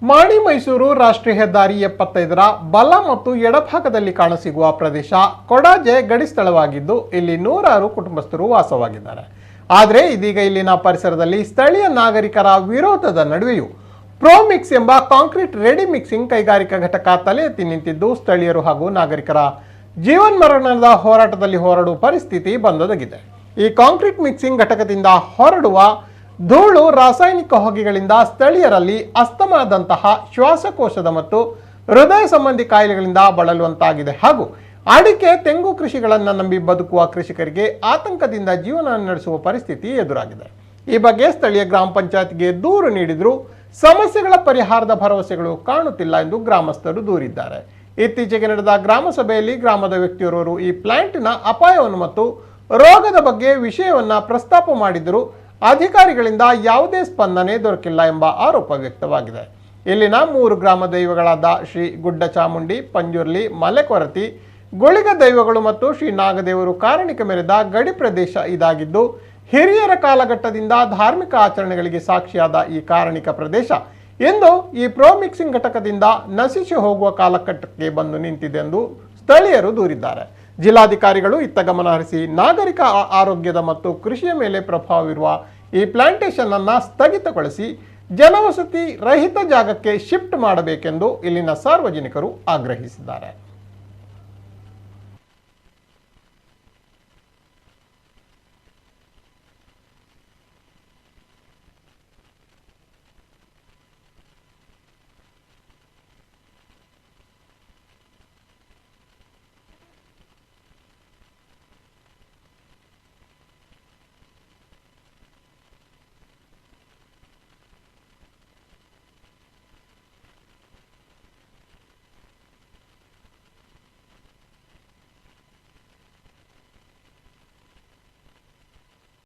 ಮಾಣಿ ಮೈಸೂರು ರಾಷ್ಟ್ರೀಯ ಹೆದ್ದಾರಿ 75ರ ಬಲ ಮತ್ತು ಎಡಭಾಗದಲ್ಲಿ ಕಾಣಸಿಗುವ ಪ್ರದೇಶ ಕೊಡಾಜೆ ಗಡಿ ಸ್ಥಳವಾಗಿದ್ದು ಇಲ್ಲಿ ನೂರಾರು ಕುಟುಂಬಸ್ಥರು ವಾಸವಾಗಿದ್ದಾರೆ. ಆದರೆ ಇದೀಗ ಇಲ್ಲಿನ ಪರಿಸರದಲ್ಲಿ ಸ್ಥಳೀಯ ನಾಗರಿಕರ ವಿರೋಧದ ನಡುವೆಯೂ ಪ್ರೋಮಿಕ್ಸ್ ಎಂಬ ಕಾಂಕ್ರೀಟ್ ರೆಡಿ ಮಿಕ್ಸಿಂಗ್ ಕೈಗಾರಿಕಾ ಘಟಕ ತಲೆ ಎತ್ತಿ ನಿಂತಿದ್ದು ಸ್ಥಳೀಯರು ಹಾಗೂ ನಾಗರಿಕರ ಜೀವನ್ಮರಣದ ಹೋರಾಟದಲ್ಲಿ ಹೋರಾಡುವ ಪರಿಸ್ಥಿತಿ ಬಂದೊದಗಿದೆ. ಈ ಕಾಂಕ್ರೀಟ್ ಮಿಕ್ಸಿಂಗ್ ಘಟಕದಿಂದ ಹೊರಡುವ ಧೂಳು ರಾಸಾಯನಿಕ ಹೊಗೆಗಳಿಂದ ಸ್ಥಳೀಯರಲ್ಲಿ ಅಸ್ತಮಾದಂತಹ ಶ್ವಾಸಕೋಶದ ಮತ್ತು ಹೃದಯ ಸಂಬಂಧಿ ಕಾಯಿಲೆಗಳಿಂದ ಬಳಲುವಂತಾಗಿದೆ ಹಾಗೂ ಅಡಿಕೆ ತೆಂಗು ಕೃಷಿಗಳನ್ನು ನಂಬಿ ಬದುಕುವ ಕೃಷಿಕರಿಗೆ ಆತಂಕದಿಂದ ಜೀವನ ನಡೆಸುವ ಪರಿಸ್ಥಿತಿ ಎದುರಾಗಿದೆ. ಈ ಬಗ್ಗೆ ಸ್ಥಳೀಯ ಗ್ರಾಮ ಪಂಚಾಯತ್ಗೆ ದೂರು ನೀಡಿದರೂ ಸಮಸ್ಯೆಗಳ ಪರಿಹಾರದ ಭರವಸೆಗಳು ಕಾಣುತ್ತಿಲ್ಲ ಎಂದು ಗ್ರಾಮಸ್ಥರು ದೂರಿದ್ದಾರೆ. ಇತ್ತೀಚೆಗೆ ನಡೆದ ಗ್ರಾಮ ಸಭೆಯಲ್ಲಿ ಗ್ರಾಮದ ವ್ಯಕ್ತಿಯೋರ್ವರು ಈ ಪ್ಲಾಂಟಿನ ಅಪಾಯವನ್ನು ಮತ್ತು ರೋಗದ ಬಗ್ಗೆ ವಿಷಯವನ್ನ ಪ್ರಸ್ತಾಪ ಮಾಡಿದರೂ ಅಧಿಕಾರಿಗಳಿಂದ ಯಾವುದೇ ಸ್ಪಂದನೆ ದೊರಕಿಲ್ಲ ಎಂಬ ಆರೋಪ ವ್ಯಕ್ತವಾಗಿದೆ. ಇಲ್ಲಿನ 3 ಗ್ರಾಮ ದೈವಗಳಾದ ಶ್ರೀ ಗುಡ್ಡ ಚಾಮುಂಡಿ, ಪಂಜುರ್ಲಿ, ಮಲೆಕೊರತಿ, ಗುಳಿಗ ದೈವಗಳು ಮತ್ತು ಶ್ರೀ ನಾಗದೇವರು ಕಾರಣಿಕ ಮೆರೆದ ಗಡಿ ಪ್ರದೇಶ ಇದಾಗಿದ್ದು ಹಿರಿಯರ ಕಾಲಘಟ್ಟದಿಂದ ಧಾರ್ಮಿಕ ಆಚರಣೆಗಳಿಗೆ ಸಾಕ್ಷಿಯಾದ ಈ ಕಾರಣಿಕ ಪ್ರದೇಶ ಇಂದು ಈ ಪ್ರೋಮಿಕ್ಸಿಂಗ್ ಘಟಕದಿಂದ ನಶಿಸಿ ಹೋಗುವ ಕಾಲಘಟ್ಟಕ್ಕೆ ಬಂದು ನಿಂತಿದೆ ಎಂದು ಸ್ಥಳೀಯರು ದೂರಿದ್ದಾರೆ. ಜಿಲ್ಲಾಧಿಕಾರಿಗಳು ಇತ್ತ ಗಮನ ಹರಿಸಿ ನಾಗರಿಕ ಆರೋಗ್ಯದ ಮತ್ತು ಕೃಷಿಯ ಮೇಲೆ ಪ್ರಭಾವವಿರುವ ಈ ಪ್ಲಾಂಟೇಶನ್ ಅನ್ನು ಸ್ಥಗಿತಗೊಳಿಸಿ ಜನವಸತಿ ರಹಿತ ಜಾಗಕ್ಕೆ ಶಿಫ್ಟ್ ಮಾಡಬೇಕೆಂದು ಇಲ್ಲಿನ ಸಾರ್ವಜನಿಕರು ಆಗ್ರಹಿಸಿದ್ದಾರೆ.